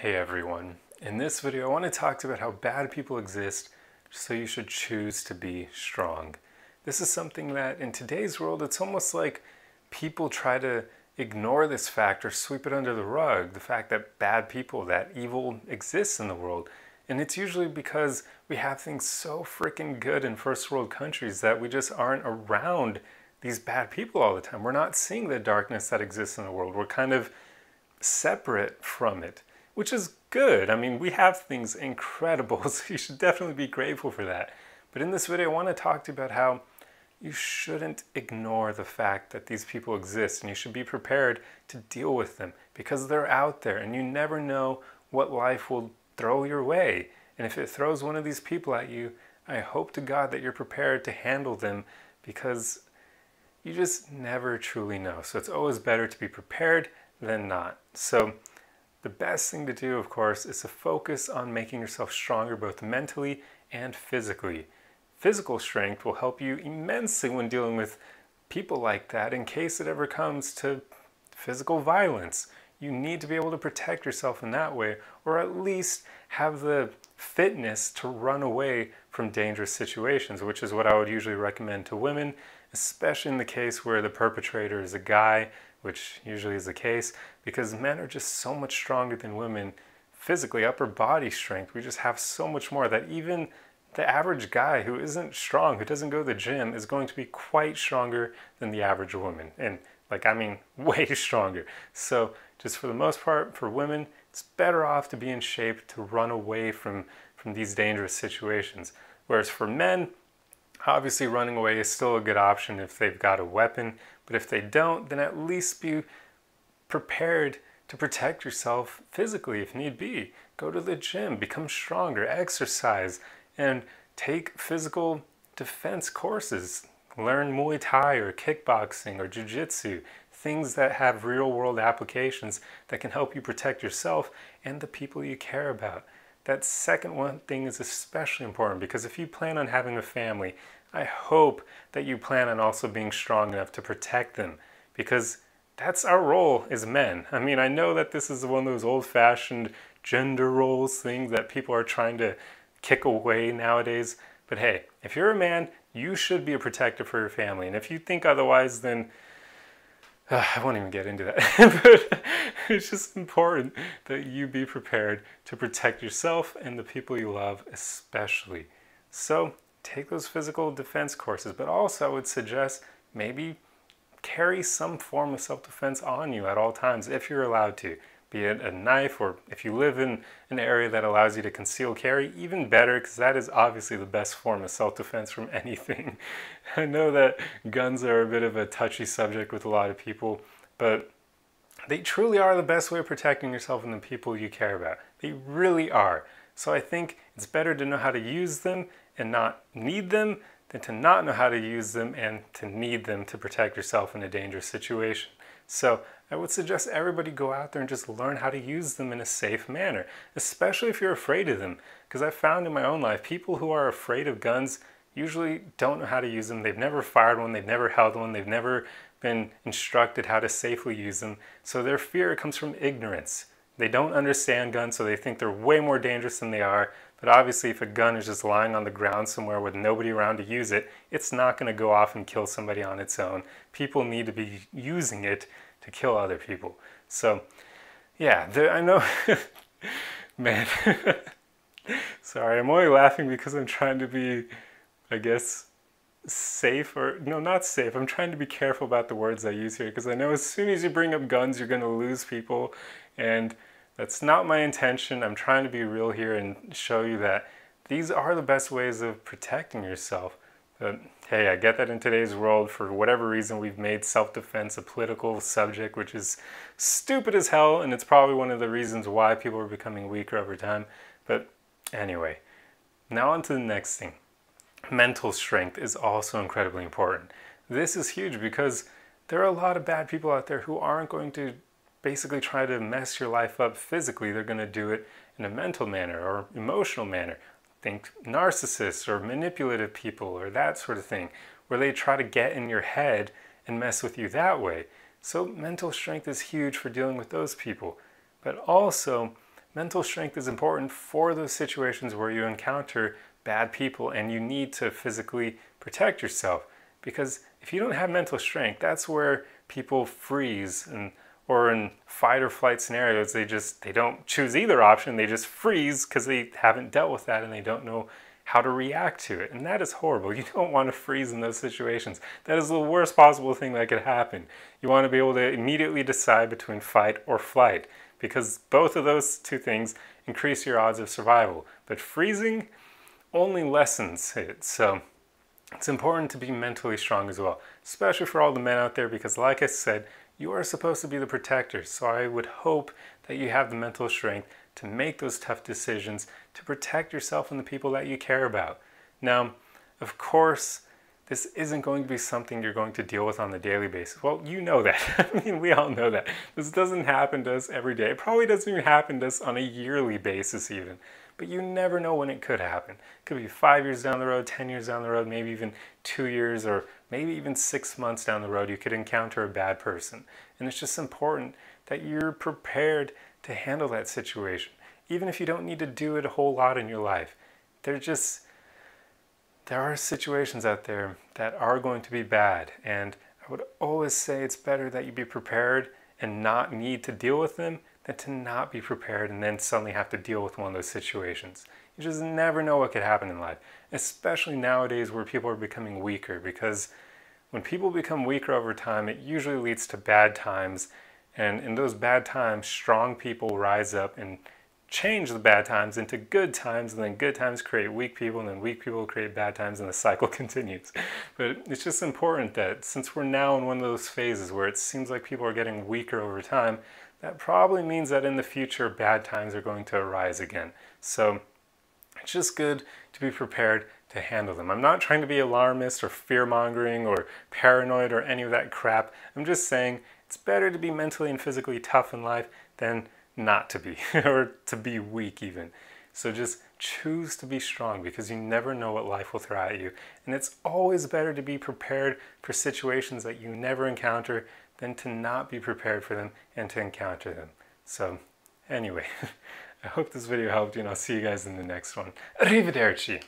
Hey everyone. In this video, I want to talk about how bad people exist, so you should choose to be strong. This is something that in today's world, it's almost like people try to ignore this fact or sweep it under the rug, the fact that bad people, that evil exists in the world. And it's usually because we have things so freaking good in first world countries that we just aren't around these bad people all the time. We're not seeing the darkness that exists in the world. We're kind of separate from it, which is good. I mean, we have things incredible, so you should definitely be grateful for that. But in this video, I want to talk to you about how you shouldn't ignore the fact that these people exist, and you should be prepared to deal with them because they're out there and you never know what life will throw your way. And if it throws one of these people at you, I hope to God that you're prepared to handle them, because you just never truly know. So it's always better to be prepared than not. So the best thing to do, of course, is to focus on making yourself stronger both mentally and physically. Physical strength will help you immensely when dealing with people like that in case it ever comes to physical violence. You need to be able to protect yourself in that way, or at least have the fitness to run away from dangerous situations, which is what I would usually recommend to women, especially in the case where the perpetrator is a guy, which usually is the case, because men are just so much stronger than women physically, upper body strength. We just have so much more that even the average guy who isn't strong, who doesn't go to the gym, is going to be quite stronger than the average woman. And I mean, way stronger. So just for the most part, for women, it's better off to be in shape to run away from these dangerous situations. Whereas for men, obviously running away is still a good option if they've got a weapon, but if they don't, then at least be prepared to protect yourself physically if need be. Go to the gym, become stronger, exercise, and take physical defense courses. Learn Muay Thai or kickboxing or jiu-jitsu, things that have real-world applications that can help you protect yourself and the people you care about. That second one thing is especially important, because if you plan on having a family, I hope that you plan on also being strong enough to protect them, because that's our role as men. I mean, I know that this is one of those old-fashioned gender roles things that people are trying to kick away nowadays, but hey, if you're a man, you should be a protector for your family, and if you think otherwise, then I won't even get into that. But it's just important that you be prepared to protect yourself and the people you love especially. So take those physical defense courses, but also I would suggest maybe carry some form of self-defense on you at all times if you're allowed to. Be it a knife, or if you live in an area that allows you to conceal carry, even better, because that is obviously the best form of self-defense from anything. I know that guns are a bit of a touchy subject with a lot of people, but they truly are the best way of protecting yourself and the people you care about. They really are. So I think it's better to know how to use them and not need them than to not know how to use them and to need them to protect yourself in a dangerous situation. So I would suggest everybody go out there and just learn how to use them in a safe manner, especially if you're afraid of them. Because I've found in my own life, people who are afraid of guns usually don't know how to use them. They've never fired one, they've never held one, they've never been instructed how to safely use them. So their fear comes from ignorance. They don't understand guns, so they think they're way more dangerous than they are. But obviously, if a gun is just lying on the ground somewhere with nobody around to use it, it's not going to go off and kill somebody on its own. People need to be using it to kill other people. So, yeah, I know, man. Sorry, I'm only laughing because I'm trying to be, I guess, safe, or no, not safe. I'm trying to be careful about the words I use here, because I know as soon as you bring up guns, you're going to lose people, and that's not my intention. I'm trying to be real here and show you that these are the best ways of protecting yourself. But hey, I get that in today's world, for whatever reason, we've made self-defense a political subject, which is stupid as hell, and it's probably one of the reasons why people are becoming weaker over time. But anyway, now on to the next thing. Mental strength is also incredibly important. This is huge because there are a lot of bad people out there who aren't going to basically try to mess your life up physically. They're going to do it in a mental manner or emotional manner. Think narcissists or manipulative people or that sort of thing, where they try to get in your head and mess with you that way. So mental strength is huge for dealing with those people. But also, mental strength is important for those situations where you encounter bad people and you need to physically protect yourself. Because if you don't have mental strength, that's where people freeze, or in fight or flight scenarios, they don't choose either option. They just freeze because they haven't dealt with that and they don't know how to react to it. And that is horrible. You don't want to freeze in those situations. That is the worst possible thing that could happen. You want to be able to immediately decide between fight or flight, because both of those two things increase your odds of survival. But freezing only lessens it. So it's important to be mentally strong as well, especially for all the men out there, because like I said, you are supposed to be the protector. So I would hope that you have the mental strength to make those tough decisions to protect yourself and the people that you care about. Now, of course, this isn't going to be something you're going to deal with on a daily basis. Well, you know that. I mean, we all know that. This doesn't happen to us every day. It probably doesn't even happen to us on a yearly basis even. But you never know when it could happen. It could be 5 years down the road, 10 years down the road, maybe even 2 years, or maybe even 6 months down the road, you could encounter a bad person. And it's just important that you're prepared to handle that situation, even if you don't need to do it a whole lot in your life. There are situations out there that are going to be bad, and I would always say it's better that you be prepared and not need to deal with them than to not be prepared and then suddenly have to deal with one of those situations. You just never know what could happen in life, especially nowadays where people are becoming weaker, because when people become weaker over time, it usually leads to bad times. And in those bad times, strong people rise up and change the bad times into good times, and then good times create weak people, and then weak people create bad times, and the cycle continues. But it's just important that since we're now in one of those phases where it seems like people are getting weaker over time, that probably means that in the future, bad times are going to arise again. So it's just good to be prepared to handle them. I'm not trying to be alarmist or fear-mongering or paranoid or any of that crap. I'm just saying it's better to be mentally and physically tough in life than not to be, or to be weak even. So just choose to be strong, because you never know what life will throw at you. And it's always better to be prepared for situations that you never encounter than to not be prepared for them and to encounter them. So anyway, I hope this video helped you, and I'll see you guys in the next one. Arrivederci!